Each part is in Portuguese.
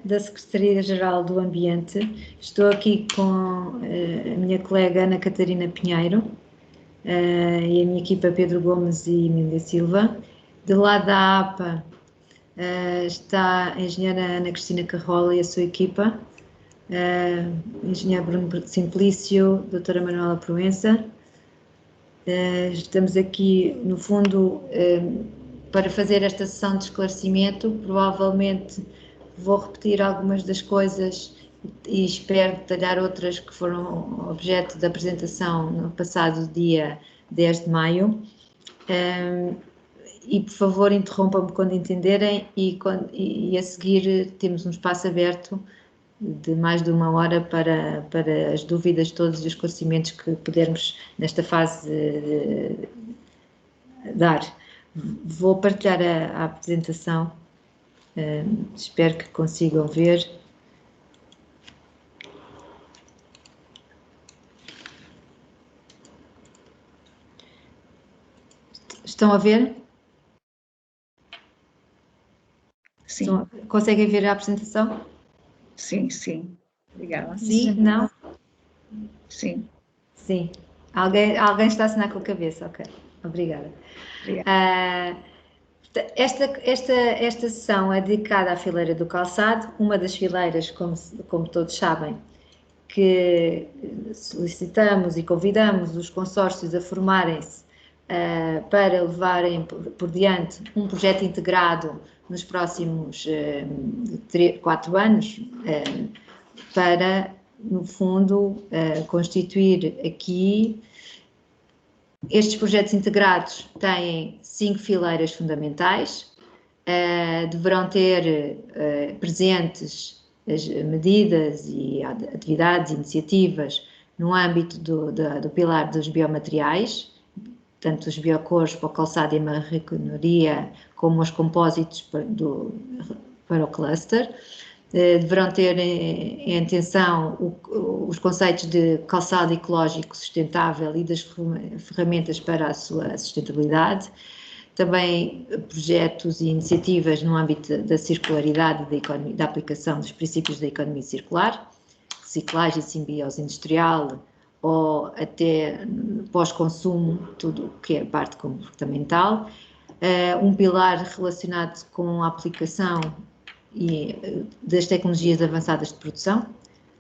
da Secretaria-Geral do Ambiente. Estou aqui com a minha colega Ana Catarina Pinheiro e a minha equipa Pedro Gomes e Emília Silva. Do lado da APA está a engenheira Ana Cristina Carrola e a sua equipa, engenheiro Bruno Simplício, doutora Manuela Proença. Estamos aqui, no fundo, para fazer esta sessão de esclarecimento. Provavelmente vou repetir algumas das coisas e espero detalhar outras que foram objeto da apresentação no passado dia 10 de maio. E, por favor, interrompam-me quando entenderem e a seguir temos um espaço aberto de mais de 1 hora para as dúvidas todos os esclarecimentos que pudermos nesta fase dar. Vou partilhar a apresentação, espero que consigam ver. Estão a ver? Sim. Conseguem ver a apresentação? Sim, sim. Obrigada. Sim? Não? Sim. Sim. Alguém está a assinar com a cabeça, ok. Obrigada. Esta sessão é dedicada à fileira do calçado, uma das fileiras, como todos sabem, que solicitamos e convidamos os consórcios a formarem-se para levarem por diante um projeto integrado nos próximos 4 anos, para, no fundo, constituir aqui. Estes projetos integrados têm 5 fileiras fundamentais, deverão ter presentes as medidas e atividades e iniciativas no âmbito do pilar dos biomateriais, tanto os biocores para o calçado e a marroquinaria, como os compósitos para o cluster. Deverão ter em atenção os conceitos de calçado ecológico sustentável e das ferramentas para a sua sustentabilidade. Também projetos e iniciativas no âmbito da circularidade e da aplicação dos princípios da economia circular, reciclagem, simbiose industrial ou até pós-consumo, tudo o que é parte comportamental. Um pilar relacionado com a aplicação das tecnologias avançadas de produção,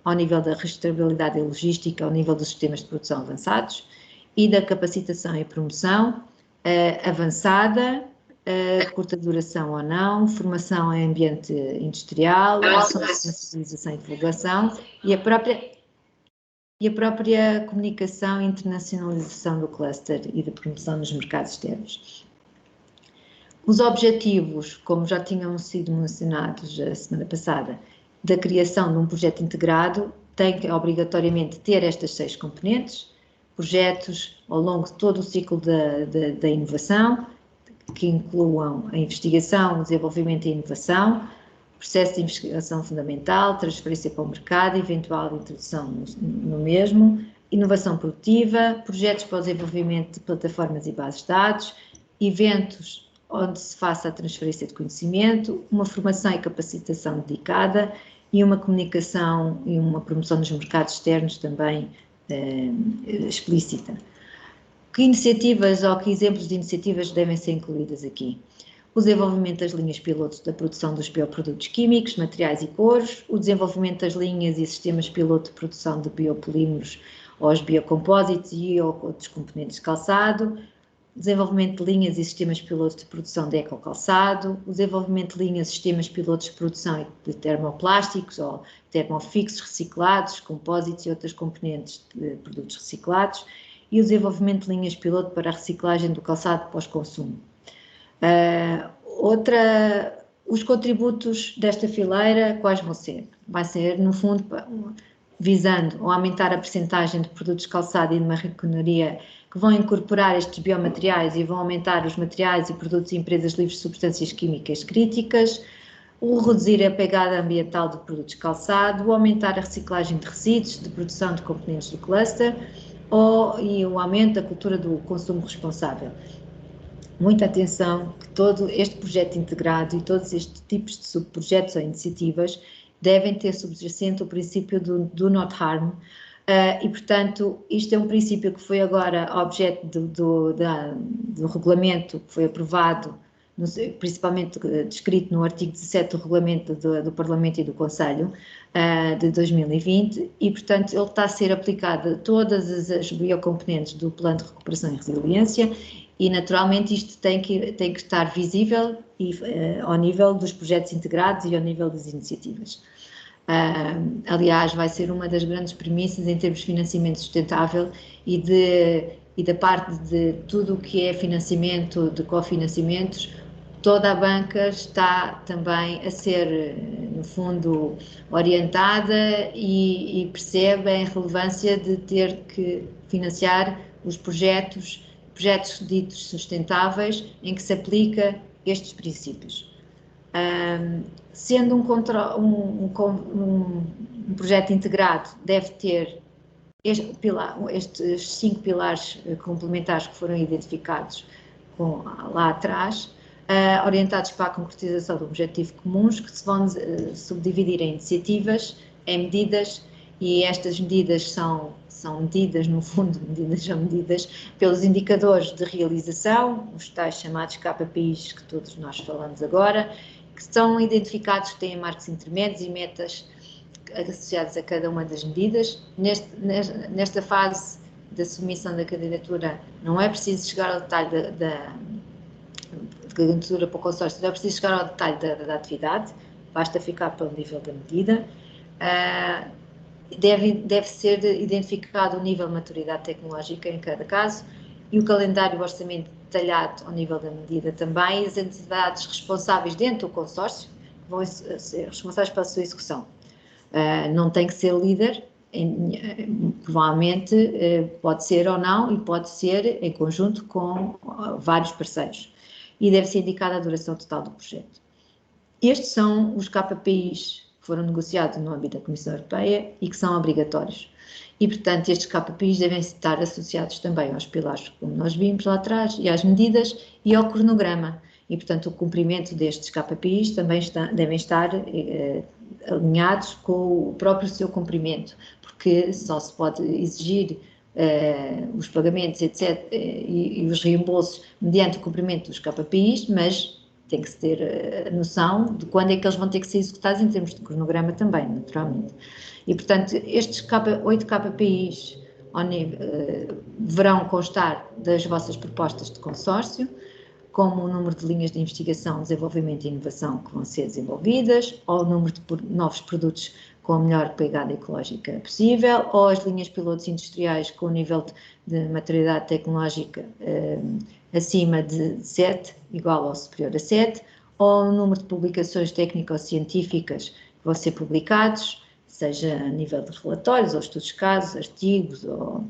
ao nível da rastreabilidade e logística, ao nível dos sistemas de produção avançados e da capacitação e promoção avançada, curta duração ou não, formação em ambiente industrial, ações de sensibilização e divulgação e a própria comunicação e internacionalização do cluster e da promoção nos mercados externos. Os objetivos, como já tinham sido mencionados a semana passada, da criação de um projeto integrado, tem que obrigatoriamente ter estas 6 componentes: projetos ao longo de todo o ciclo da inovação, que incluam a investigação, o desenvolvimento e a inovação, processo de investigação fundamental, transferência para o mercado, eventual introdução no mesmo, inovação produtiva, projetos para o desenvolvimento de plataformas e bases de dados, eventos onde se faça a transferência de conhecimento, uma formação e capacitação dedicada e uma comunicação e uma promoção dos mercados externos também explícita. Que iniciativas ou que exemplos de iniciativas devem ser incluídas aqui? O desenvolvimento das linhas pilotos da produção dos bioprodutos químicos, materiais e cores, o desenvolvimento das linhas e sistemas piloto de produção de biopolímeros ou os biocompósitos e outros componentes de calçado, desenvolvimento de linhas e sistemas pilotos de produção de ecocalçado, o desenvolvimento de linhas e sistemas pilotos de produção de termoplásticos ou termofixos reciclados, compósitos e outros componentes de produtos reciclados, e o desenvolvimento de linhas piloto para a reciclagem do calçado pós-consumo. Os contributos desta fileira, quais vão ser? Vai ser, no fundo, visando aumentar a percentagem de produtos de calçado e de marroquinaria que vão incorporar estes biomateriais e vão aumentar os materiais e produtos e empresas livres de substâncias químicas críticas, o reduzir a pegada ambiental de produtos de calçado, o aumentar a reciclagem de resíduos de produção de componentes do cluster e o aumento da cultura do consumo responsável. muita atenção que todo este projeto integrado e todos estes tipos de subprojetos ou iniciativas devem ter subjacente o princípio do not harm, e, portanto, isto é um princípio que foi agora objeto do regulamento que foi aprovado, principalmente descrito no artigo 17 do regulamento do Parlamento e do Conselho de 2020, e, portanto, ele está a ser aplicado a todas as biocomponentes do Plano de Recuperação e Resiliência, e, naturalmente, isto tem que estar visível ao nível dos projetos integrados e ao nível das iniciativas. Aliás, vai ser uma das grandes premissas em termos de financiamento sustentável e da parte de tudo o que é financiamento, de cofinanciamentos, toda a banca está também a ser, no fundo, orientada e percebe a relevância de ter que financiar os projetos ditos sustentáveis em que se aplica estes princípios. Sendo um projeto integrado, deve ter estes 5 pilares complementares que foram identificados lá atrás, orientados para a concretização de objetivos comuns, que se vão subdividir em iniciativas, em medidas, e estas medidas são medidas, no fundo, medidas pelos indicadores de realização, os tais chamados KPIs que todos nós falamos agora, que são identificados, que têm marcos intermédios e metas associados a cada uma das medidas. Nesta fase da submissão da candidatura, não é preciso chegar ao detalhe da candidatura para o consórcio, não é preciso chegar ao detalhe da atividade, basta ficar pelo nível da medida. Deve ser identificado o nível de maturidade tecnológica em cada caso e o calendário e o orçamento detalhado ao nível da medida também, e as entidades responsáveis dentro do consórcio vão ser responsáveis pela sua execução. Não tem que ser líder, provavelmente pode ser ou não, e pode ser em conjunto com vários parceiros. E deve ser indicada a duração total do projeto. Estes são os KPIs que foram negociados no âmbito da Comissão Europeia e que são obrigatórios. E, portanto, estes KPIs devem estar associados também aos pilares, como nós vimos lá atrás, e às medidas e ao cronograma. E, portanto, o cumprimento destes KPIs também devem estar alinhados com o próprio seu cumprimento, porque só se pode exigir os pagamentos, etc., e os reembolsos mediante o cumprimento dos KPIs, mas tem que se ter a noção de quando é que eles vão ter que ser executados em termos de cronograma também, naturalmente. E, portanto, estes 8 KPIs deverão constar das vossas propostas de consórcio, como o número de linhas de investigação, desenvolvimento e inovação que vão ser desenvolvidas, ou o número de novos produtos com a melhor pegada ecológica possível, ou as linhas pilotos industriais com o nível de maturidade tecnológica acima de 7, igual ou superior a 7, ou o número de publicações técnico-científicas que vão ser publicados, seja a nível de relatórios, ou estudos de casos, artigos, ou...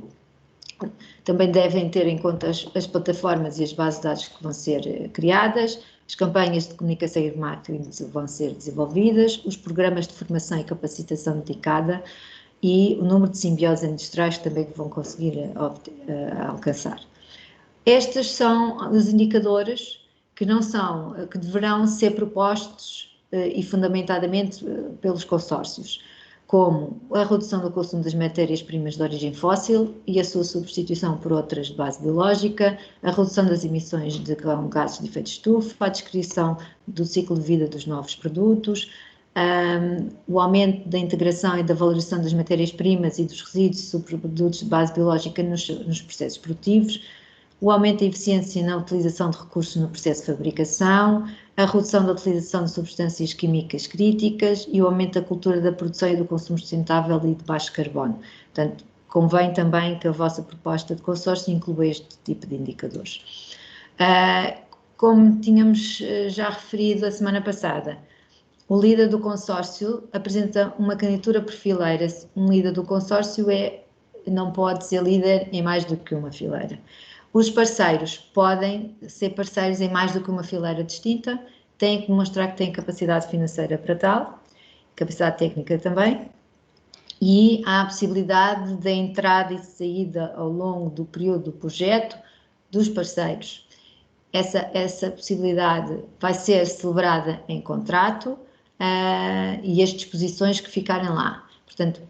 Também devem ter em conta as plataformas e as bases de dados que vão ser criadas, as campanhas de comunicação e de marketing vão ser desenvolvidas, os programas de formação e capacitação dedicada e o número de simbioses industriais também que vão conseguir alcançar. Estes são os indicadores que deverão ser propostos e fundamentadamente pelos consórcios, como a redução do consumo das matérias-primas de origem fóssil e a sua substituição por outras de base biológica, a redução das emissões de gases de efeito de estufa, a descrição do ciclo de vida dos novos produtos, o aumento da integração e da valorização das matérias-primas e dos resíduos e subprodutos de base biológica nos processos produtivos, o aumento da eficiência na utilização de recursos no processo de fabricação, a redução da utilização de substâncias químicas críticas e o aumento da cultura da produção e do consumo sustentável e de baixo carbono. Portanto, convém também que a vossa proposta de consórcio inclua este tipo de indicadores. Como tínhamos já referido a semana passada, o líder do consórcio apresenta uma candidatura por fileira. Um líder do consórcio não pode ser líder em mais do que uma fileira. Os parceiros podem ser parceiros em mais do que uma fileira distinta, têm que demonstrar que têm capacidade financeira para tal, capacidade técnica também, e há a possibilidade da entrada e saída ao longo do período do projeto dos parceiros. essa possibilidade vai ser celebrada em contrato e as disposições que ficarem lá. Portanto,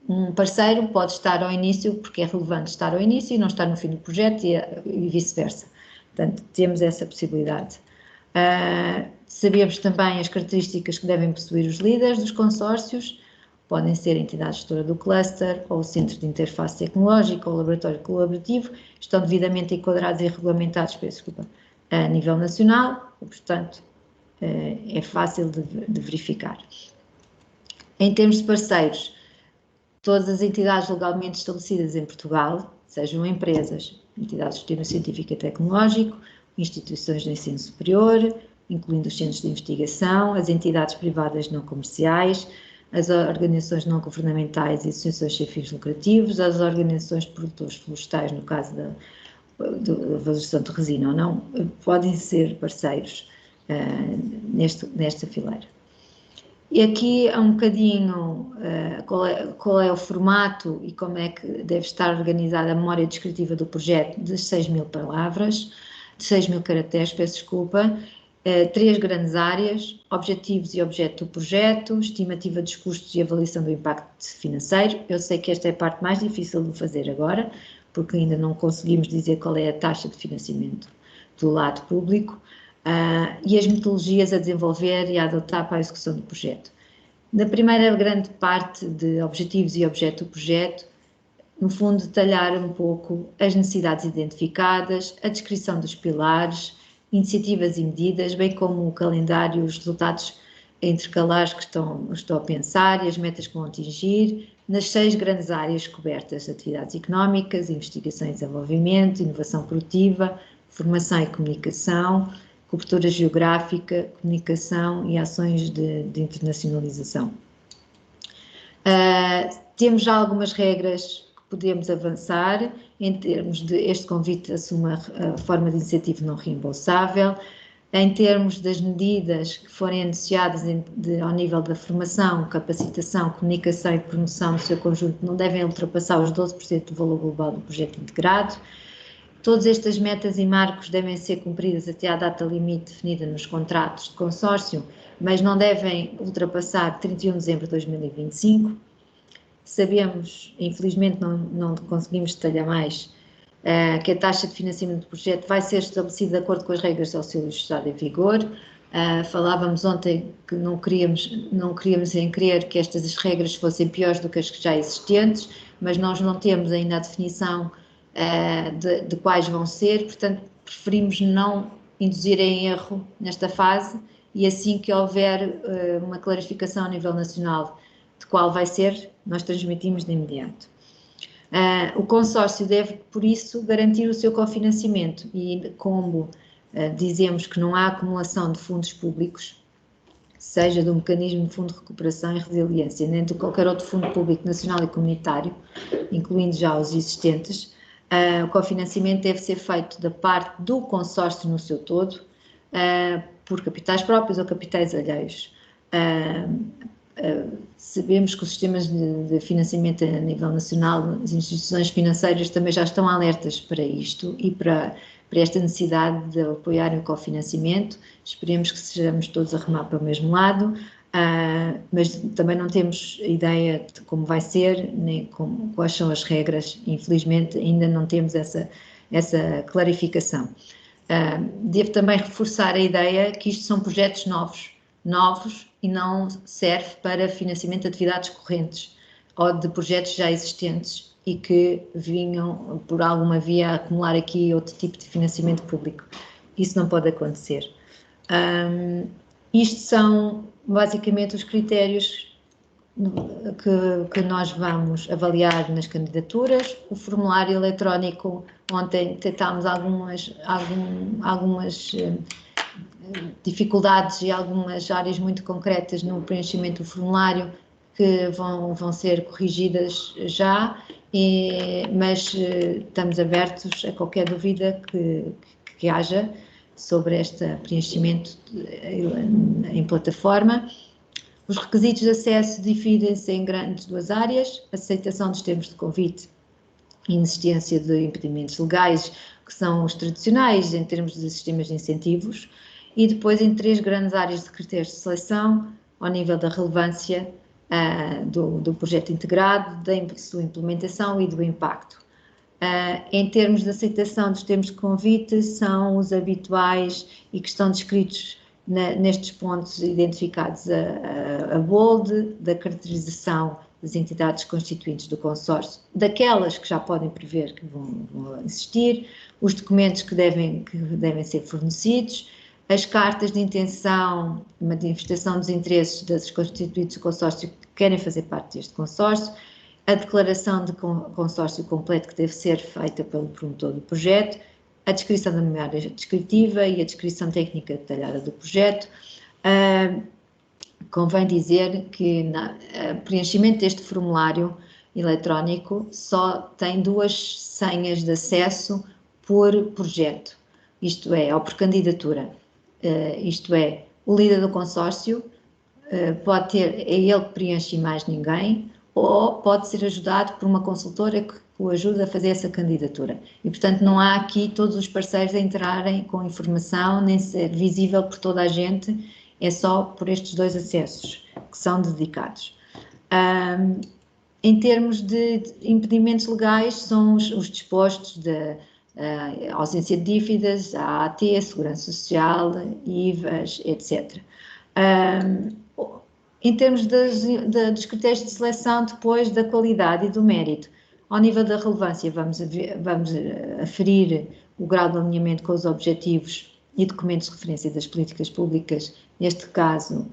um parceiro pode estar ao início, porque é relevante estar ao início e não estar no fim do projeto e vice-versa. Portanto, temos essa possibilidade. Sabemos também as características que devem possuir os líderes dos consórcios, podem ser a entidade gestora do cluster, ou o centro de interface tecnológica, ou o laboratório colaborativo, estão devidamente enquadrados e regulamentados, a nível nacional, e, portanto, é fácil de verificar. Em termos de parceiros, todas as entidades legalmente estabelecidas em Portugal, sejam empresas, entidades de ensino científico e tecnológico, instituições de ensino superior, incluindo os centros de investigação, as entidades privadas não comerciais, as organizações não governamentais e associações sem fins lucrativos, as organizações de produtores florestais, no caso da valorização de resina ou não, podem ser parceiros nesta fileira. E aqui é um bocadinho qual é o formato e como é que deve estar organizada a memória descritiva do projeto de 6.000 palavras, de 6.000 caracteres, peço desculpa, 3 grandes áreas: objetivos e objeto do projeto, estimativa dos custos e avaliação do impacto financeiro. Eu sei que esta é a parte mais difícil de fazer agora, porque ainda não conseguimos dizer qual é a taxa de financiamento do lado público, e as metodologias a desenvolver e a adotar para a execução do projeto. Na primeira grande parte de objetivos e objeto do projeto, no fundo, detalhar um pouco as necessidades identificadas, a descrição dos pilares, iniciativas e medidas, bem como o calendário, os resultados intercalares que estou a pensar e as metas que vão atingir, nas 6 grandes áreas cobertas: atividades económicas, investigação e desenvolvimento, inovação produtiva, formação e comunicação, cobertura geográfica, comunicação e ações de internacionalização. Temos já algumas regras que podemos avançar em termos de este convite assume a forma de incentivo não reembolsável, em termos das medidas que forem anunciadas ao nível da formação, capacitação, comunicação e promoção no seu conjunto não devem ultrapassar os 12% do valor global do projeto integrado. Todas estas metas e marcos devem ser cumpridas até à data limite definida nos contratos de consórcio, mas não devem ultrapassar 31 de dezembro de 2025. Sabemos, infelizmente não conseguimos detalhar mais, que a taxa de financiamento do projeto vai ser estabelecida de acordo com as regras de auxílio estado em vigor. Falávamos ontem que não queríamos em crer que estas regras fossem piores do que as já existentes, mas nós não temos ainda a definição de quais vão ser, portanto preferimos não induzir em erro nesta fase, e assim que houver uma clarificação a nível nacional de qual vai ser, nós transmitimos de imediato. O consórcio deve, por isso, garantir o seu cofinanciamento e, como dizemos que não há acumulação de fundos públicos, seja do mecanismo de fundo de recuperação e resiliência, nem de qualquer outro fundo público nacional e comunitário, incluindo já os existentes, o cofinanciamento deve ser feito da parte do consórcio no seu todo, por capitais próprios ou capitais alheios. Sabemos que os sistemas de financiamento a nível nacional, as instituições financeiras também já estão alertas para isto e para esta necessidade de apoiar o cofinanciamento. Esperemos que sejamos todos a remar para o mesmo lado, mas também não temos ideia de como vai ser, nem quais são as regras. Infelizmente ainda não temos essa clarificação. Devo também reforçar a ideia que isto são projetos novos e não serve para financiamento de atividades correntes ou de projetos já existentes e que vinham por alguma via a acumular aqui outro tipo de financiamento público. Isso não pode acontecer. Isto são basicamente os critérios que nós vamos avaliar nas candidaturas. O formulário eletrónico, ontem tentámos algumas dificuldades e algumas áreas muito concretas no preenchimento do formulário que vão ser corrigidas já, mas estamos abertos a qualquer dúvida que haja sobre este preenchimento em plataforma. Os requisitos de acesso dividem-se em grandes 2 áreas: aceitação dos termos de convite inexistência de impedimentos legais, que são os tradicionais em termos de sistemas de incentivos, e depois em 3 grandes áreas de critérios de seleção, ao nível da relevância do projeto integrado, da sua implementação e do impacto. Em termos de aceitação dos termos de convite, são os habituais e que estão descritos nestes pontos identificados a bold, da caracterização das entidades constituintes do consórcio, daquelas que já podem prever que vão existir, os documentos que devem ser fornecidos, as cartas de intenção, uma manifestação dos interesses das constituintes do consórcio que querem fazer parte deste consórcio, a declaração de consórcio completo que deve ser feita pelo promotor do projeto, a descrição da memória descritiva e a descrição técnica detalhada do projeto. Convém dizer que o preenchimento deste formulário eletrónico só tem 2 senhas de acesso por projeto, isto é, ou por candidatura. Isto é, o líder do consórcio pode ter, é ele que preenche e mais ninguém, ou pode ser ajudado por uma consultora que o ajuda a fazer essa candidatura. E, portanto, não há aqui todos os parceiros a entrarem com informação, nem ser visível por toda a gente, é só por estes 2 acessos que são dedicados. Em termos de impedimentos legais, são os dispostos de ausência de dívidas, a AT, Segurança Social, IVAs, etc. Em termos dos critérios de seleção, depois da qualidade e do mérito, ao nível da relevância, vamos aferir o grau de alinhamento com os objetivos e documentos de referência das políticas públicas, neste caso,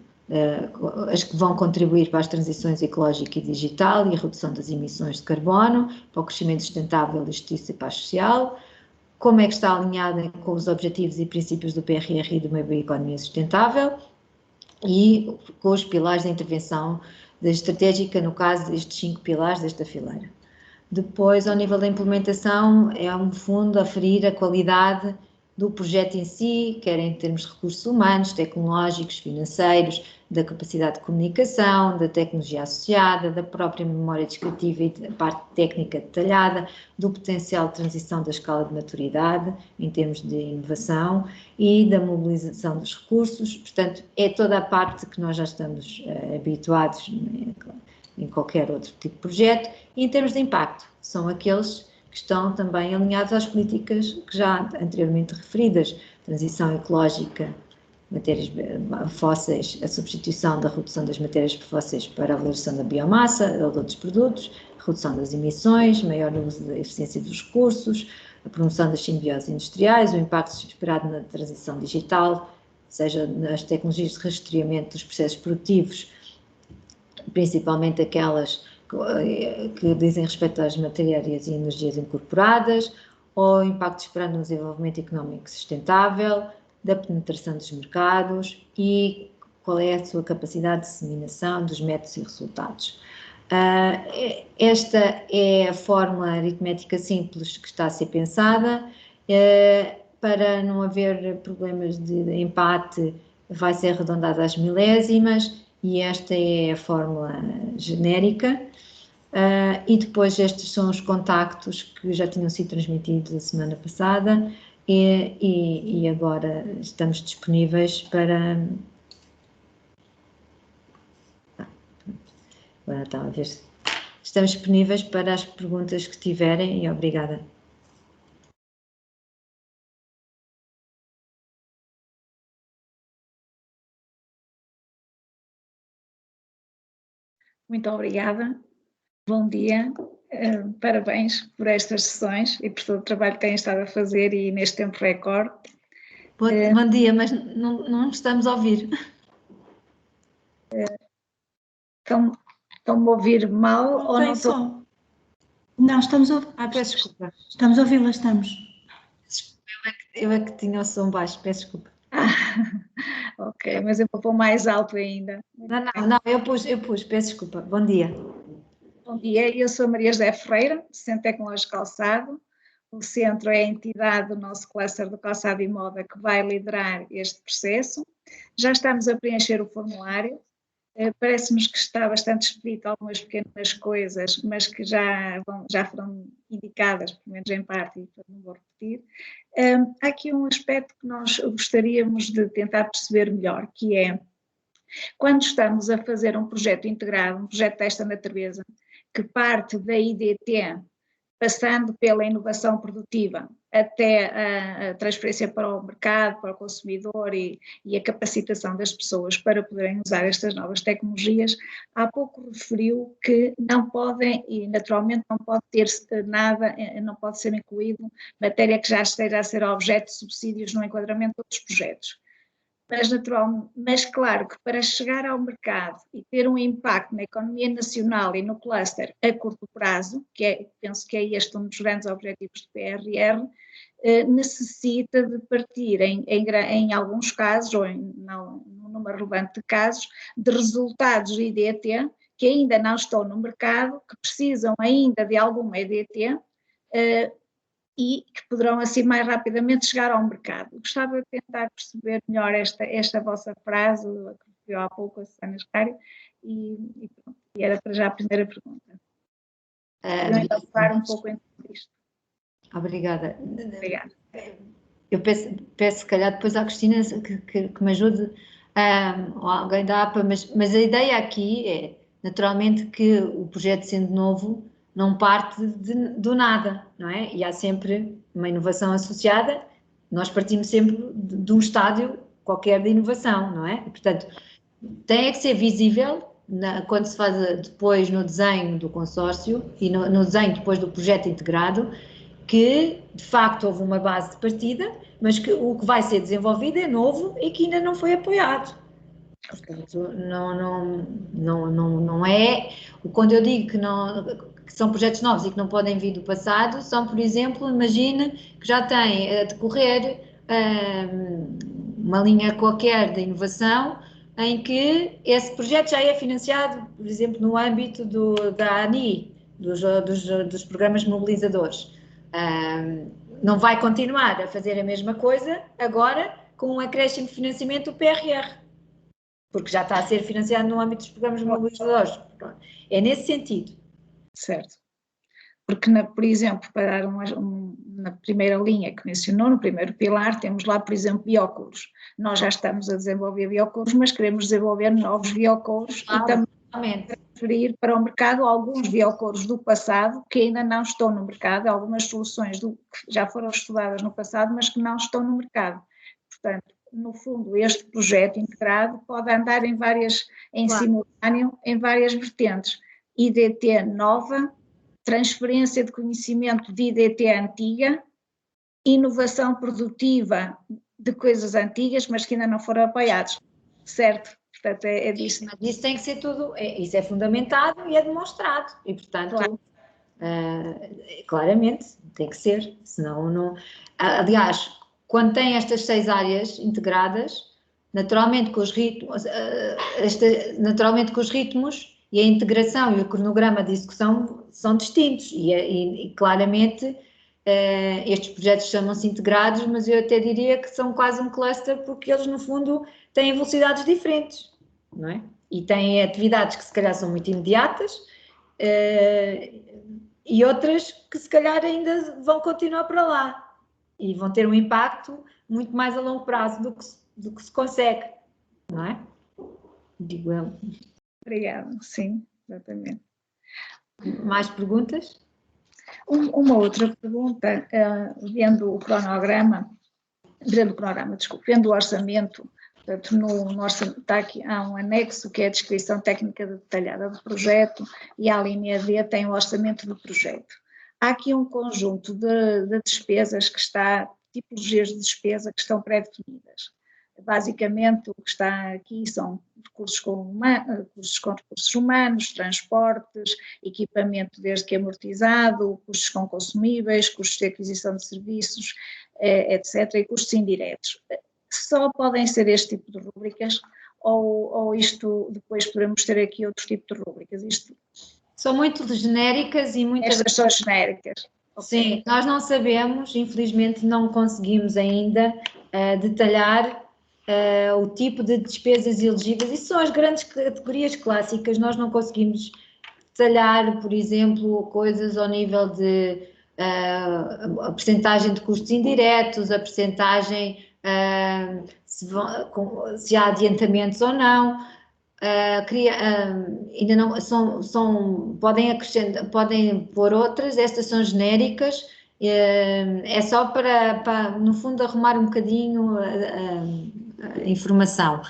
as que vão contribuir para as transições ecológica e digital e a redução das emissões de carbono, para o crescimento sustentável, a justiça e paz social, como é que está alinhada com os objetivos e princípios do PRR e de uma bioeconomia sustentável, e com os pilares da intervenção estratégica, no caso destes 5 pilares desta fileira. Depois, ao nível da implementação, é um fundo a aferir a qualidade do projeto em si, quer em termos de recursos humanos, tecnológicos, financeiros, da capacidade de comunicação, da tecnologia associada, da própria memória descritiva e da parte técnica detalhada, do potencial de transição da escala de maturidade, em termos de inovação, e da mobilização dos recursos. Portanto, é toda a parte que nós já estamos habituados em qualquer outro tipo de projeto. E em termos de impacto, são aqueles que estão também alinhados às políticas que já anteriormente referidas, transição ecológica, matérias fósseis, a substituição da redução das matérias fósseis para a valorização da biomassa ou de outros produtos, a redução das emissões, maior uso da eficiência dos recursos, a promoção das simbioses industriais, o impacto esperado na transição digital, seja nas tecnologias de rastreamento dos processos produtivos, principalmente aquelas que dizem respeito às matérias e energias incorporadas, ou o impacto esperado no desenvolvimento económico sustentável, da penetração dos mercados e qual é a sua capacidade de disseminação dos métodos e resultados. Esta é a fórmula aritmética simples que está a ser pensada. Para não haver problemas de empate, vai ser arredondada às milésimas, e esta é a fórmula genérica. E depois estes são os contactos que já tinham sido transmitidos a semana passada e agora estamos disponíveis para... Agora está a ver. Estamos disponíveis para as perguntas que tiverem e obrigada. Muito obrigada. Bom dia. Parabéns por estas sessões e por todo o trabalho que têm estado a fazer e neste tempo recorde. Bom dia, mas não estamos a ouvir. Estão-me a ouvir mal ou não estão? Não, estamos a ouvir. Peço desculpa. Estamos a ouvi-la, estamos. Eu é que tinha o som baixo, peço desculpa. Ok, mas eu vou pôr mais alto ainda. Não, eu pus, peço desculpa. Bom dia. Bom dia, eu sou Maria José Ferreira, Centro Tecnológico Calçado. O centro é a entidade do nosso cluster do calçado e moda que vai liderar este processo. Já estamos a preencher o formulário. Parece-nos que está bastante expedito algumas pequenas coisas, mas que já foram indicadas, pelo menos em parte, e não vou repetir. Há aqui um aspecto que nós gostaríamos de tentar perceber melhor, que é, quando estamos a fazer um projeto integrado, um projeto desta natureza, que parte da IDT, passando pela inovação produtiva até a transferência para o mercado, para o consumidor e a capacitação das pessoas para poderem usar estas novas tecnologias, há pouco referiu que não podem, e naturalmente não pode ter nada, não pode ser incluído matéria que já esteja a ser objeto de subsídios no enquadramento de outros projetos. Mas claro que para chegar ao mercado e ter um impacto na economia nacional e no cluster a curto prazo, penso que é este um dos grandes objetivos do PRR, necessita de partir em alguns casos, ou num número relevante de casos, de resultados IDT que ainda não estão no mercado, que precisam ainda de alguma IDT, e que poderão assim mais rapidamente chegar ao mercado. Gostava de tentar perceber melhor esta vossa frase, que referiu há pouco a Susana Escário, e era para já a primeira pergunta. Queria falar um pouco em tudo isto. Obrigada. Obrigada. Eu peço se calhar depois à Cristina que me ajude, ou alguém da APA, mas a ideia aqui é, naturalmente, que o projeto, sendo novo, não parte do nada, não é? E há sempre uma inovação associada, nós partimos sempre de um estádio qualquer de inovação, não é? E, portanto, tem que ser visível quando se faz depois no desenho do consórcio e no desenho depois do projeto integrado, que de facto houve uma base de partida, mas que o que vai ser desenvolvido é novo e que ainda não foi apoiado. Portanto, não é. Quando eu digo que são projetos novos e que não podem vir do passado, são, por exemplo, imagine que já tem a decorrer uma linha qualquer de inovação em que esse projeto já é financiado, por exemplo, no âmbito da ANI, dos programas mobilizadores. Não vai continuar a fazer a mesma coisa agora com um acréscimo de financiamento do PRR, porque já está a ser financiado no âmbito dos programas mobilizadores. É nesse sentido. Certo. Porque, por exemplo, para dar na primeira linha que mencionou, no primeiro pilar, temos lá, por exemplo, biocuros. Nós já estamos a desenvolver biocuros, mas queremos desenvolver novos biocuros e também transferir para o mercado alguns biocuros do passado que ainda não estão no mercado, algumas soluções que já foram estudadas no passado, mas que não estão no mercado. Portanto, no fundo, este projeto integrado pode andar simultâneo em várias vertentes. IDT nova, transferência de conhecimento de IDT antiga, inovação produtiva de coisas antigas, mas que ainda não foram apoiados, certo? Portanto, é disso. Mas isso tem que ser tudo, isso é fundamentado e é demonstrado, e portanto, claro. Claramente, tem que ser, senão não... Aliás, quando tem estas 6 áreas integradas, naturalmente com os ritmos e a integração e o cronograma de execução são distintos e claramente estes projetos chamam-se integrados, mas eu até diria que são quase um cluster porque eles no fundo têm velocidades diferentes, não é? E têm atividades que se calhar são muito imediatas e outras que se calhar ainda vão continuar para lá e vão ter um impacto muito mais a longo prazo do que se consegue, não é? Digo eu. Obrigada, sim, exatamente. Mais perguntas? Uma outra pergunta, vendo o orçamento, portanto, no orçamento está aqui, há um anexo que é a descrição técnica detalhada do projeto e a linha D tem o orçamento do projeto. Há aqui um conjunto de despesas tipologias de despesa que estão pré-definidas. Basicamente, o que está aqui são custos com recursos humanos, transportes, equipamento desde que amortizado, custos com consumíveis, custos de aquisição de serviços, etc., e custos indiretos. Só podem ser este tipo de rúbricas ou isto depois podemos ter aqui outro tipo de rúbricas? São muito genéricas e muitas... Estas são genéricas. Sim, okay. Nós não sabemos, infelizmente não conseguimos ainda detalhar o tipo de despesas elegíveis. Isso são as grandes categorias clássicas. Nós não conseguimos detalhar, por exemplo, coisas ao nível de a percentagem de custos indiretos, a percentagem se há adiantamentos ou não. Ainda não podem acrescentar, podem pôr outras, estas são genéricas, é só para no fundo arrumar um bocadinho a informação.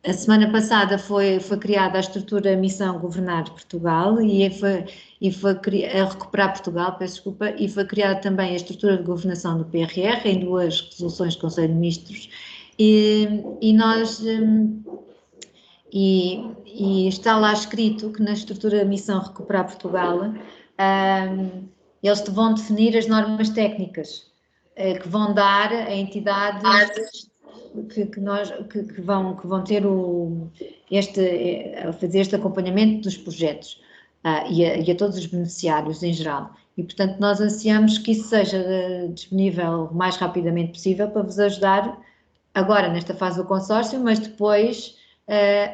A semana passada foi criada a estrutura Missão Governar Portugal e foi a Recuperar Portugal, peço desculpa, e foi criada também a estrutura de governação do PRR em 2 resoluções do Conselho de Ministros e está lá escrito que na estrutura Missão Recuperar Portugal eles vão definir as normas técnicas que vão dar a entidades que vão ter a fazer este acompanhamento dos projetos e a todos os beneficiários em geral. E, portanto, nós ansiamos que isso seja disponível o mais rapidamente possível para vos ajudar agora nesta fase do consórcio, mas depois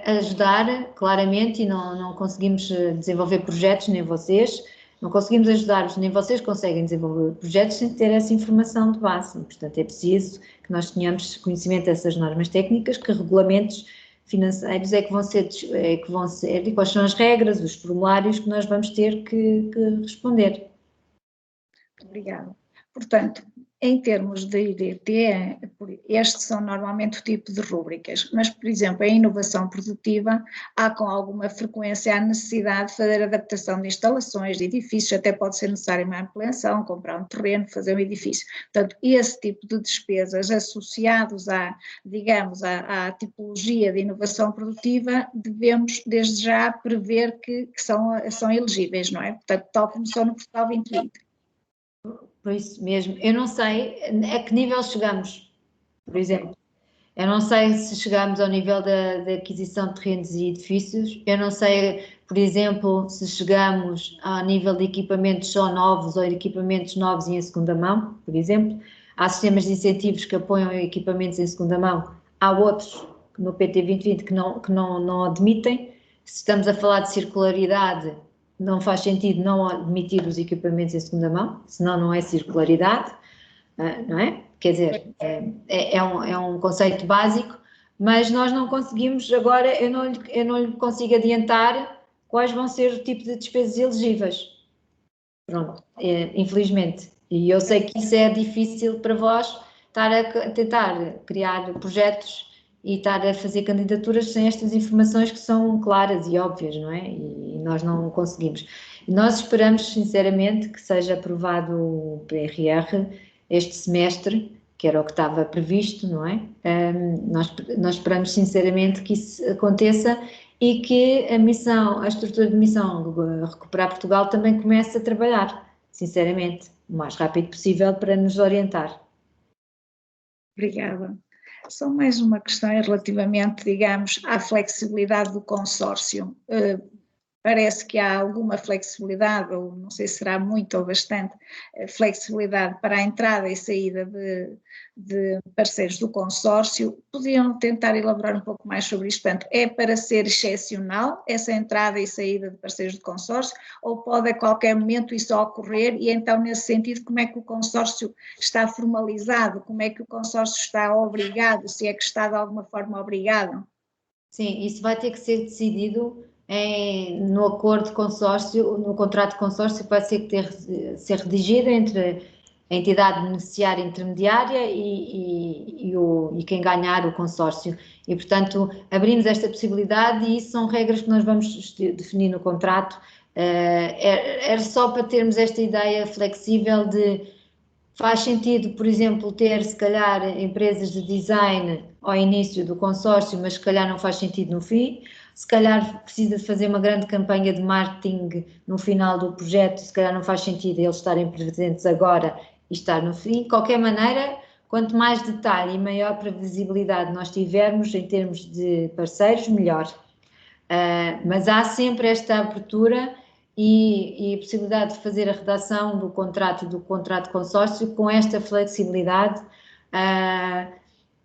ajudar claramente, e não conseguimos desenvolver projetos, nem vocês, não conseguimos ajudar-vos, nem vocês conseguem desenvolver projetos sem ter essa informação de base. Portanto, é preciso que nós tenhamos conhecimento dessas normas técnicas, que regulamentos financeiros é que vão ser e quais são as regras, os formulários que nós vamos ter que responder. Obrigada. Portanto, em termos de IDT, estes são normalmente o tipo de rúbricas, mas, por exemplo, em inovação produtiva, há com alguma frequência a necessidade de fazer adaptação de instalações, de edifícios, até pode ser necessário uma ampliação, comprar um terreno, fazer um edifício. Portanto, esse tipo de despesas associados digamos, à tipologia de inovação produtiva, devemos desde já prever que são elegíveis, não é? Portanto, tal como são no Portugal 2020. Por isso mesmo, eu não sei a que nível chegamos, por exemplo. Eu não sei se chegamos ao nível da aquisição de terrenos e edifícios, eu não sei, por exemplo, se chegamos ao nível de equipamentos só novos ou equipamentos novos e em segunda mão, por exemplo. Há sistemas de incentivos que apoiam equipamentos em segunda mão, há outros no PT 2020 que não admitem. Se estamos a falar de circularidade, não faz sentido não admitir os equipamentos em segunda mão, senão não é circularidade, não é? Quer dizer, é um conceito básico, mas nós não conseguimos, agora eu não lhe consigo adiantar quais vão ser o tipo de despesas elegíveis. Pronto, infelizmente. E eu sei que isso é difícil para vós, estar a tentar criar projetos e estar a fazer candidaturas sem estas informações que são claras e óbvias, não é? E nós não conseguimos. Nós esperamos, sinceramente, que seja aprovado o PRR este semestre, que era o que estava previsto, não é? Nós esperamos, sinceramente, que isso aconteça e que a estrutura de missão Recuperar Portugal também comece a trabalhar, sinceramente, o mais rápido possível para nos orientar. Obrigada. Só mais uma questão relativamente, digamos, à flexibilidade do consórcio. Parece que há alguma flexibilidade, ou não sei se será muito ou bastante flexibilidade para a entrada e saída de parceiros do consórcio. Podiam tentar elaborar um pouco mais sobre isto? Portanto, é para ser excepcional essa entrada e saída de parceiros do consórcio, ou pode a qualquer momento isso ocorrer e então nesse sentido como é que o consórcio está formalizado, como é que o consórcio está obrigado, se é que está de alguma forma obrigado? Sim, isso vai ter que ser decidido no acordo de consórcio, no contrato de consórcio que vai ser redigido entre a entidade beneficiária intermediária e quem ganhar o consórcio. E, portanto, abrimos esta possibilidade e isso são regras que nós vamos definir no contrato. Era só para termos esta ideia flexível de faz sentido, por exemplo, ter se calhar empresas de design ao início do consórcio, mas se calhar não faz sentido no fim. Se calhar precisa de fazer uma grande campanha de marketing no final do projeto, se calhar não faz sentido eles estarem presentes agora e estar no fim. De qualquer maneira, quanto mais detalhe e maior previsibilidade nós tivermos em termos de parceiros, melhor. Mas há sempre esta abertura e a possibilidade de fazer a redação do contrato de consórcio com esta flexibilidade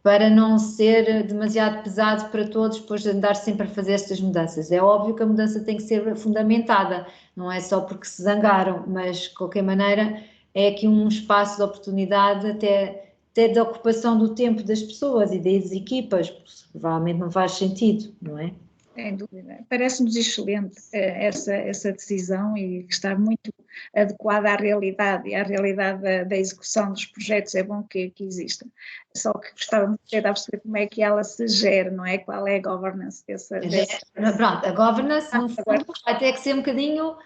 para não ser demasiado pesado para todos, depois de andar sempre a fazer estas mudanças. É óbvio que a mudança tem que ser fundamentada, não é só porque se zangaram, mas de qualquer maneira é aqui um espaço de oportunidade até da ocupação do tempo das pessoas e das equipas, porque provavelmente não faz sentido, não é? Sem dúvida. Parece-nos excelente essa decisão e que está muito adequada à realidade e à realidade da execução dos projetos. É bom que exista. Só que gostava muito de perceber como é que ela se gera, não é? Qual é a governance dessa... Pronto, a governance, no fundo, vai ter que ser um bocadinho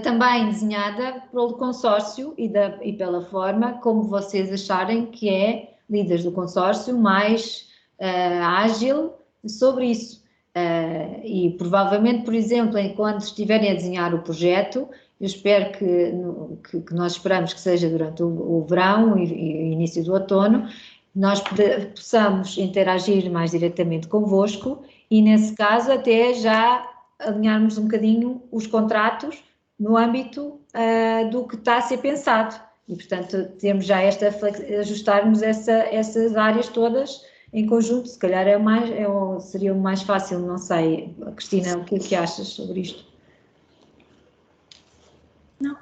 também desenhada pelo consórcio e pela forma como vocês acharem que é, líderes do consórcio, mais ágil sobre isso. E provavelmente, por exemplo, enquanto estiverem a desenhar o projeto, eu espero que nós esperamos que seja durante o verão e início do outono, nós possamos interagir mais diretamente convosco e, nesse caso, até já alinharmos um bocadinho os contratos no âmbito do que está a ser pensado. E, portanto, temos já ajustarmos essas áreas todas em conjunto. Se calhar seria o mais fácil, não sei. Cristina, o que é que achas sobre isto? Não,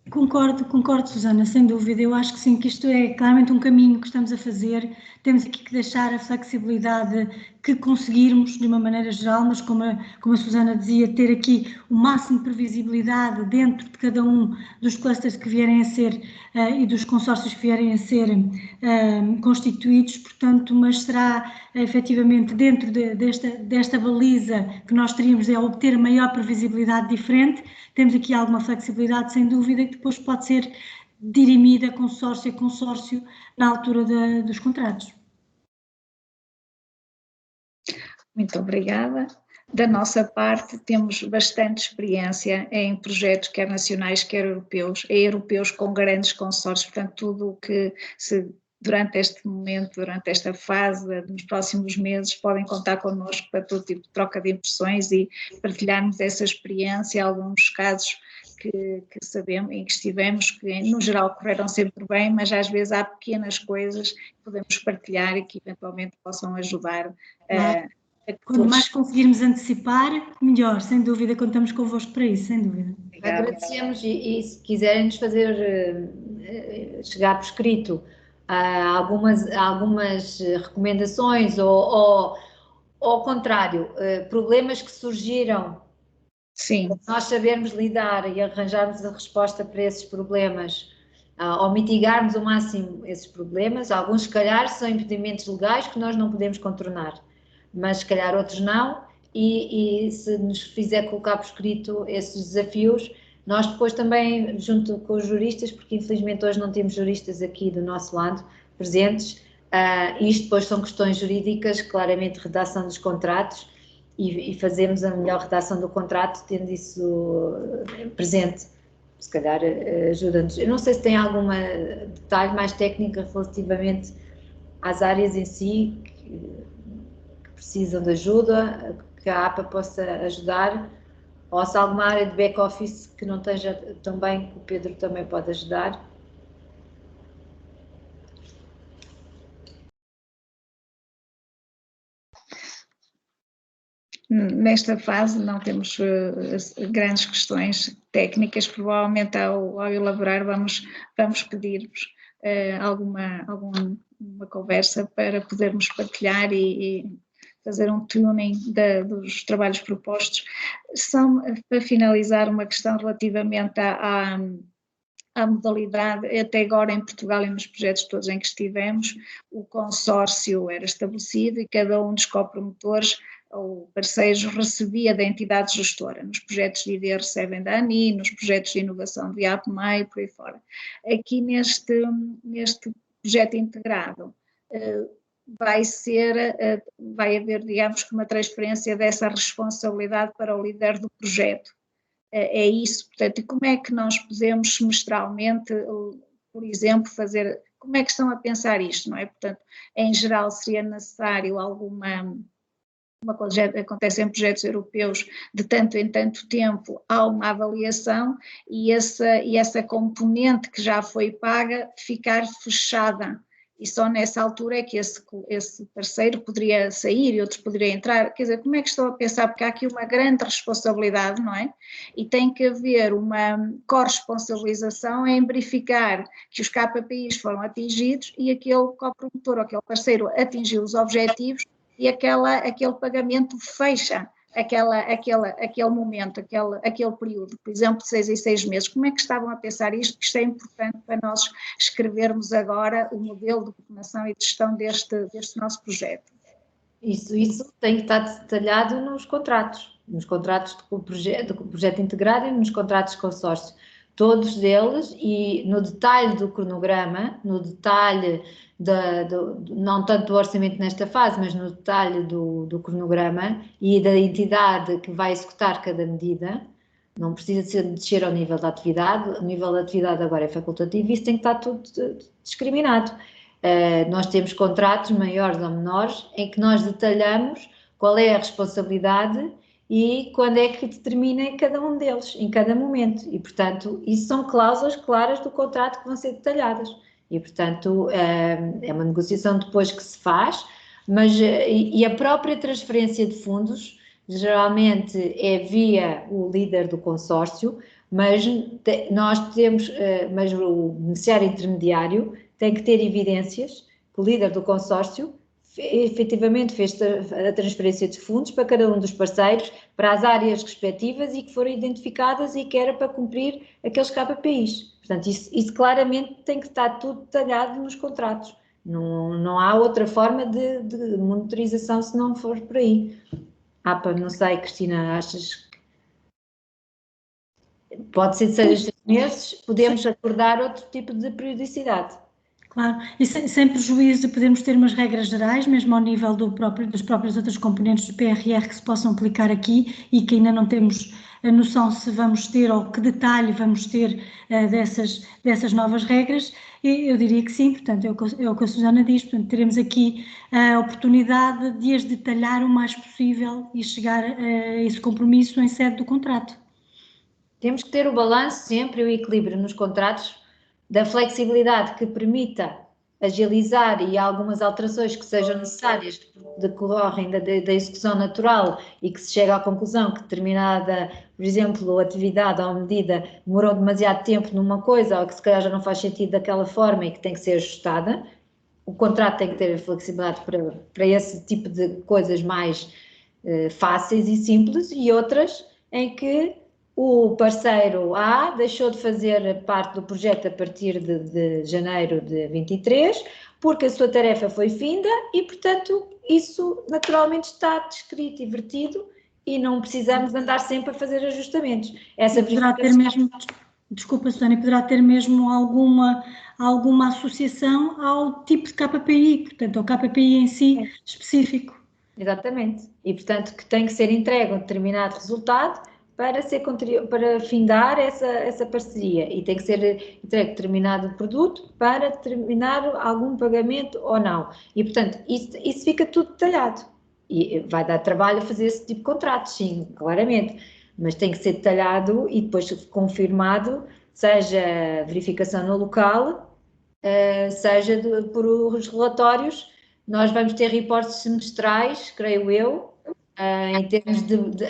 concordo, Susana, sem dúvida. Eu acho que sim, que isto é claramente um caminho que estamos a fazer. Temos aqui que deixar a flexibilidade que conseguirmos, de uma maneira geral, mas como a Susana dizia, ter aqui o máximo de previsibilidade dentro de cada um dos clusters que vierem a ser e dos consórcios que vierem a ser constituídos, portanto, mas será efetivamente dentro desta baliza que nós teríamos de obter maior previsibilidade diferente. Temos aqui alguma flexibilidade, sem dúvida, que depois pode ser dirimida consórcio a consórcio na altura dos contratos. Muito obrigada. Da nossa parte, temos bastante experiência em projetos, quer nacionais, quer europeus com grandes consórcios, portanto, tudo o que durante este momento, durante esta fase, nos próximos meses, podem contar connosco para todo tipo de troca de impressões e partilharmos essa experiência, alguns casos que sabemos, em que estivemos, que no geral correram sempre bem, mas às vezes há pequenas coisas que podemos partilhar e que eventualmente possam ajudar a quanto mais conseguirmos antecipar, melhor, sem dúvida, contamos convosco para isso, sem dúvida. Agradecemos e se quiserem nos fazer chegar por escrito algumas recomendações ou ao contrário, problemas que surgiram, sim, nós sabermos lidar e arranjarmos a resposta para esses problemas, ou mitigarmos ao máximo esses problemas. Alguns, se calhar, são impedimentos legais que nós não podemos contornar, mas se calhar outros não, e se nos fizer colocar por escrito esses desafios, nós depois também, junto com os juristas, porque infelizmente hoje não temos juristas aqui do nosso lado presentes, isto depois são questões jurídicas, claramente redação dos contratos, e fazemos a melhor redação do contrato tendo isso presente. Se calhar ajuda-nos. Eu não sei se tem algum detalhe mais técnico relativamente às áreas em si que precisam de ajuda, que a APA possa ajudar, ou se há alguma área de back-office que não esteja tão bem, que o Pedro também pode ajudar. Nesta fase não temos grandes questões técnicas, provavelmente ao elaborar vamos pedir-vos alguma conversa para podermos partilhar e fazer um tuning dos trabalhos propostos. Para finalizar, uma questão relativamente à modalidade, até agora em Portugal e nos projetos todos em que estivemos, o consórcio era estabelecido e cada um dos copromotores ou parceiros recebia da entidade gestora. Nos projetos de ID recebem da ANI, nos projetos de inovação de APMEI, por aí fora. Aqui neste projeto integrado vai haver, digamos, uma transferência dessa responsabilidade para o líder do projeto. É isso, portanto, e como é que nós podemos semestralmente, por exemplo, fazer, como é que estão a pensar isto, não é? Portanto, em geral seria necessário uma coisa acontece em projetos europeus, de tanto em tanto tempo há uma avaliação e essa componente que já foi paga ficar fechada e só nessa altura é que esse parceiro poderia sair e outros poderiam entrar. Quer dizer, como é que estou a pensar? Porque há aqui uma grande responsabilidade, não é? E tem que haver uma corresponsabilização em verificar que os KPIs foram atingidos e aquele coprodutor ou aquele parceiro atingiu os objetivos e aquele pagamento fecha aquele momento, aquele período, por exemplo, de 6 em 6 meses. Como é que estavam a pensar isto? Isto é importante para nós escrevermos agora o modelo de coordenação e de gestão deste nosso projeto. Isso tem que estar detalhado nos contratos do projeto integrado e nos contratos de consórcio. Todos eles, e no detalhe do cronograma, no detalhe não tanto do orçamento nesta fase, mas no detalhe do cronograma e da entidade que vai executar cada medida, não precisa descer ao nível da atividade, o nível da atividade agora é facultativo e isso tem que estar tudo discriminado. Nós temos contratos maiores ou menores em que nós detalhamos qual é a responsabilidade e quando é que determina cada um deles, em cada momento. E, portanto, isso são cláusulas claras do contrato que vão ser detalhadas. E, portanto, é uma negociação depois que se faz, mas e a própria transferência de fundos geralmente é via o líder do consórcio, mas nós temos, mas o beneficiário intermediário tem que ter evidências que o líder do consórcio efetivamente fez a transferência de fundos para cada um dos parceiros, para as áreas respectivas e que foram identificadas e que era para cumprir aqueles KPIs. Portanto, isso claramente tem que estar tudo detalhado nos contratos. Não há outra forma de monitorização se não for por aí. Não sei, Cristina, achas que pode ser de 6 a 6 meses, podemos acordar outro tipo de periodicidade. Claro, e sem prejuízo de podermos ter umas regras gerais, mesmo ao nível dos próprios outros componentes do PRR que se possam aplicar aqui e que ainda não temos a noção se vamos ter ou que detalhe vamos ter dessas novas regras. Eu diria que sim, portanto, é o que a Susana diz, portanto, teremos aqui a oportunidade de as detalhar o mais possível e chegar a esse compromisso em sede do contrato. Temos que ter o balanço sempre, o equilíbrio nos contratos, da flexibilidade que permita agilizar e algumas alterações que sejam necessárias que decorrem da execução natural e que se chega à conclusão que determinada, por exemplo, atividade ou medida demorou demasiado tempo numa coisa ou que se calhar já não faz sentido daquela forma e que tem que ser ajustada. O contrato tem que ter flexibilidade para esse tipo de coisas mais fáceis e simples e outras em que o parceiro A deixou de fazer parte do projeto a partir de janeiro de 23, porque a sua tarefa foi finda e, portanto, isso naturalmente está descrito e vertido e não precisamos andar sempre a fazer ajustamentos. Essa poderá ter mesmo, desculpa, Susana, poderá ter mesmo alguma associação ao tipo de KPI, portanto, ao KPI em si específico. Exatamente. E, portanto, que tem que ser entregue um determinado resultado para findar essa parceria e tem que ser entregue determinado produto para determinar algum pagamento ou não. E, portanto, isso fica tudo detalhado. E vai dar trabalho fazer esse tipo de contratos, sim, claramente. Mas tem que ser detalhado e depois confirmado, seja verificação no local, seja por os relatórios. Nós vamos ter reportes semestrais, creio eu, em termos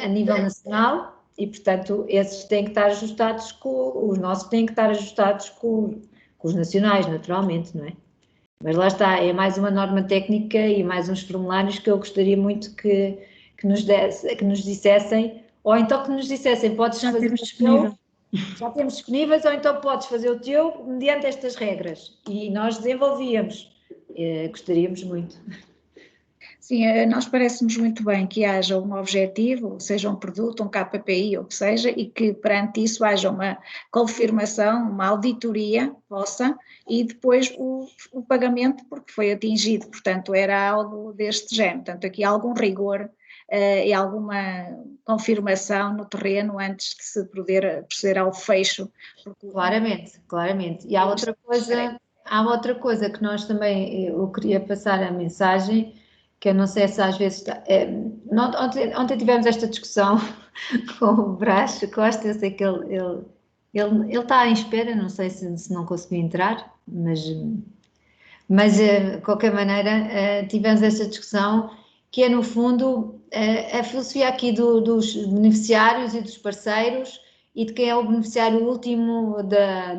a nível nacional. E, portanto, esses têm que estar ajustados os nossos têm que estar ajustados com os nacionais, naturalmente, não é? Mas lá está, é mais uma norma técnica e mais uns formulários que eu gostaria muito que nos dissessem, ou então que nos dissessem, podes já fazer temos disponível. Já temos disponíveis, ou então podes fazer o teu mediante estas regras. E nós desenvolvíamos. Gostaríamos muito. Sim, nós parece-nos muito bem que haja um objetivo, seja um produto, um KPI, ou o que seja, e que perante isso haja uma confirmação, uma auditoria vossa e depois o pagamento porque foi atingido, portanto era algo deste género, portanto aqui há algum rigor e alguma confirmação no terreno antes de se poder proceder ao fecho. Claramente. E há outra coisa que nós também, eu queria passar a mensagem, que eu não sei se às vezes ontem tivemos esta discussão com o Brás Costa, eu sei que ele está em espera, não sei se não conseguiu entrar, Mas, de qualquer maneira, tivemos essa discussão, que é, no fundo, a filosofia aqui dos beneficiários e dos parceiros e de quem é o beneficiário último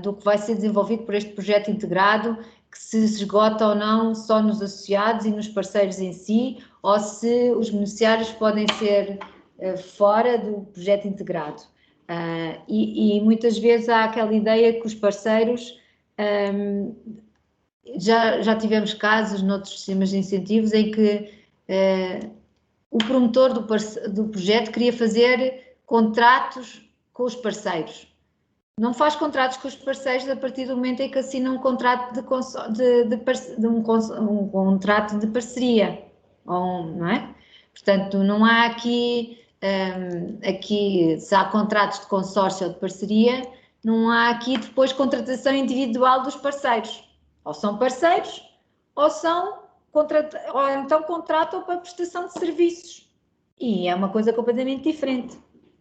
do que vai ser desenvolvido por este projeto integrado, que se esgota ou não só nos associados e nos parceiros em si, ou se os beneficiários podem ser fora do projeto integrado. E muitas vezes há aquela ideia que os parceiros... Já tivemos casos noutros sistemas de incentivos em que o promotor do projeto queria fazer contratos com os parceiros. Não faz contratos com os parceiros a partir do momento em que assina um contrato um contrato de parceria, não é? Portanto, não há aqui, se há contratos de consórcio ou de parceria, não há aqui depois contratação individual dos parceiros. Ou são parceiros, ou então contratam para prestação de serviços. E é uma coisa completamente diferente.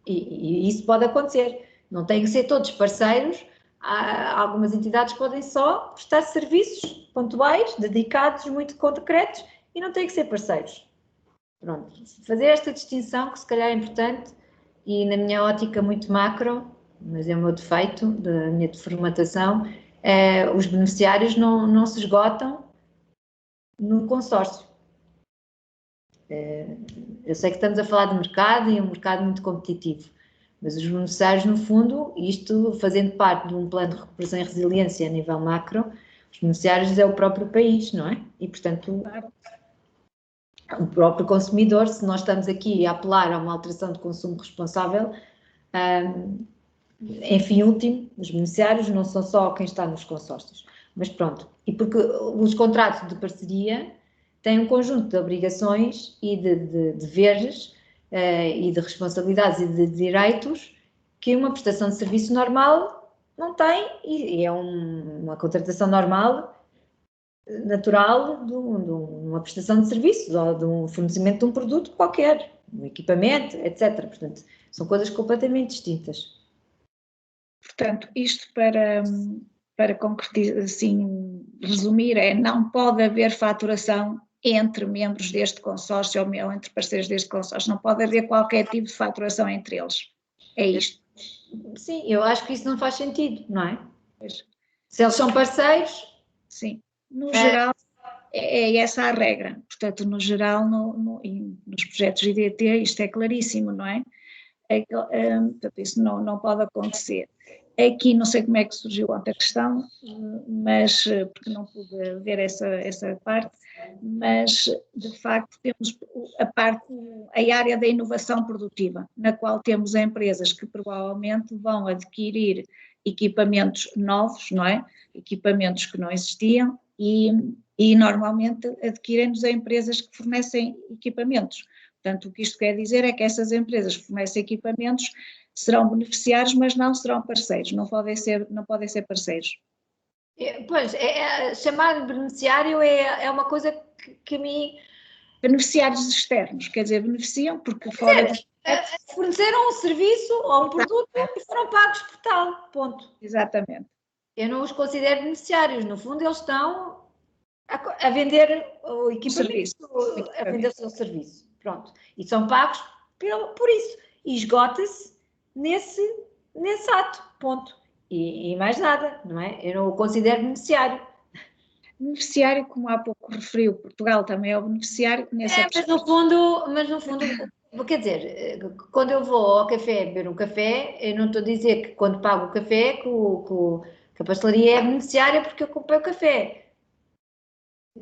E isso pode acontecer. Não tem que ser todos parceiros. Algumas entidades podem só prestar serviços pontuais, dedicados, muito concretos, e não têm que ser parceiros. Pronto. Fazer esta distinção, que se calhar é importante, e na minha ótica muito macro, mas é o meu defeito, da minha formatação, os beneficiários não se esgotam no consórcio. Eu sei que estamos a falar de mercado e é um mercado muito competitivo, mas os beneficiários, no fundo, isto fazendo parte de um plano de recuperação e resiliência a nível macro, os beneficiários é o próprio país, não é? E, portanto, o próprio consumidor, se nós estamos aqui a apelar a uma alteração de consumo responsável, enfim, último, os beneficiários não são só quem está nos consórcios. Mas pronto, e porque os contratos de parceria têm um conjunto de obrigações e de deveres e de responsabilidades e de direitos que uma prestação de serviço normal não tem, e é uma contratação normal, natural, de uma prestação de serviços ou de um fornecimento de um produto qualquer, um equipamento, etc. Portanto, são coisas completamente distintas. Portanto, isto para concretizar, assim, resumir, não pode haver faturação entre membros deste consórcio ou entre parceiros deste consórcio, não pode haver qualquer tipo de faturação entre eles. É isto. Sim, eu acho que isso não faz sentido, não é? Pois. Se eles são parceiros... Sim, no geral é essa a regra, portanto, no geral, nos projetos IDT isto é claríssimo, não é? Portanto, isso não pode acontecer. Aqui não sei como é que surgiu ontem a questão, mas porque não pude ver essa parte, mas de facto temos a área da inovação produtiva, na qual temos empresas que provavelmente vão adquirir equipamentos novos, não é? Equipamentos que não existiam e normalmente adquirem-nos a empresas que fornecem equipamentos. Portanto, o que isto quer dizer é que essas empresas que fornecem equipamentos serão beneficiários, mas não serão parceiros, não podem ser parceiros. Pois, chamar de beneficiário é uma coisa que a mim... Beneficiários externos, quer dizer, beneficiam porque fora... forneceram um serviço ou um produto e foram pagos por tal, ponto. Exatamente. Eu não os considero beneficiários, no fundo eles estão a vender o equipamento, a vender o seu serviço, pronto. E são pagos por isso. E esgota-se nesse ato, ponto. E mais nada, não é? Eu não o considero beneficiário. Beneficiário, como há pouco referiu, Portugal também é o beneficiário nessa questão. Mas no fundo, quer dizer, quando eu vou ao café beber um café, eu não estou a dizer que quando pago o café que a pastelaria é beneficiária porque eu comprei o café.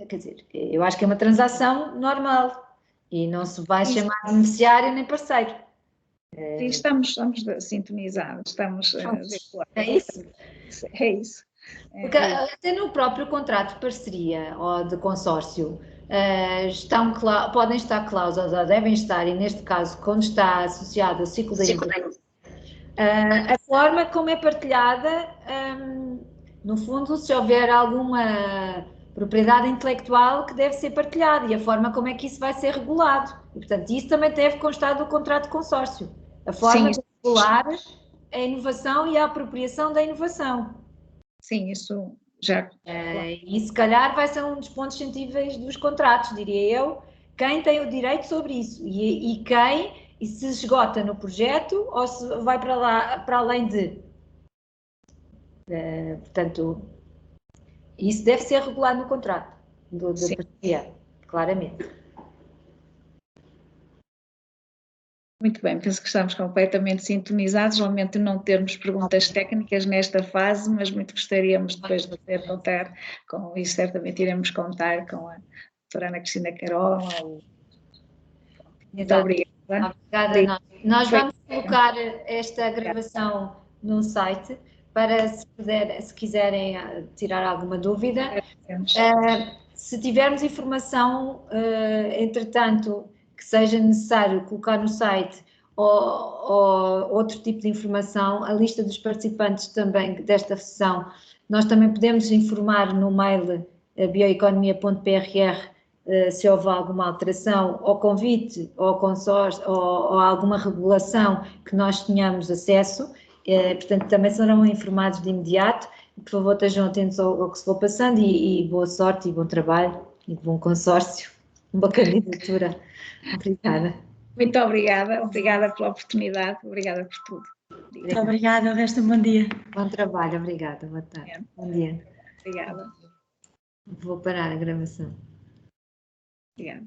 Quer dizer, eu acho que é uma transação normal e não se vai chamar de beneficiário nem parceiro. Sim, estamos sintonizados, estamos a ver claro. É isso? É isso. Porque até no próprio contrato de parceria ou de consórcio podem estar cláusulas, ou devem estar, e neste caso, quando está associado ao ciclo da inovação, a forma como é partilhada, no fundo, se houver alguma propriedade intelectual que deve ser partilhada e a forma como é que isso vai ser regulado. E, portanto, isso também deve constar do contrato de consórcio. A forma de regular a inovação e a apropriação da inovação. Sim, isso Já. E se calhar vai ser um dos pontos sensíveis dos contratos, diria eu, quem tem o direito sobre isso e se esgota no projeto ou se vai para lá, para além de. Portanto, isso deve ser regulado no contrato da parceria, claramente. Muito bem, penso que estamos completamente sintonizados. Lamento não termos perguntas técnicas nesta fase, mas muito gostaríamos depois de poder contar com isso. Certamente iremos contar com a doutora Ana Cristina Carola. Muito obrigada. Obrigada. Nós vamos colocar esta gravação num site para, se quiserem tirar alguma dúvida. Se tivermos informação, entretanto, que seja necessário colocar no site ou outro tipo de informação, a lista dos participantes também desta sessão, nós também podemos informar no mail bioeconomia.prr se houve alguma alteração ao convite, ou ao consórcio, ou alguma regulação que nós tenhamos acesso, portanto também serão informados de imediato. Por favor, estejam atentos ao que se for passando e boa sorte e bom trabalho e bom consórcio, boa candidatura. Obrigada. Muito obrigada pela oportunidade, obrigada por tudo. Muito obrigada, o resto bom dia. Bom trabalho, obrigada, boa tarde. Bom dia. Obrigada. Vou parar a gravação. Obrigada.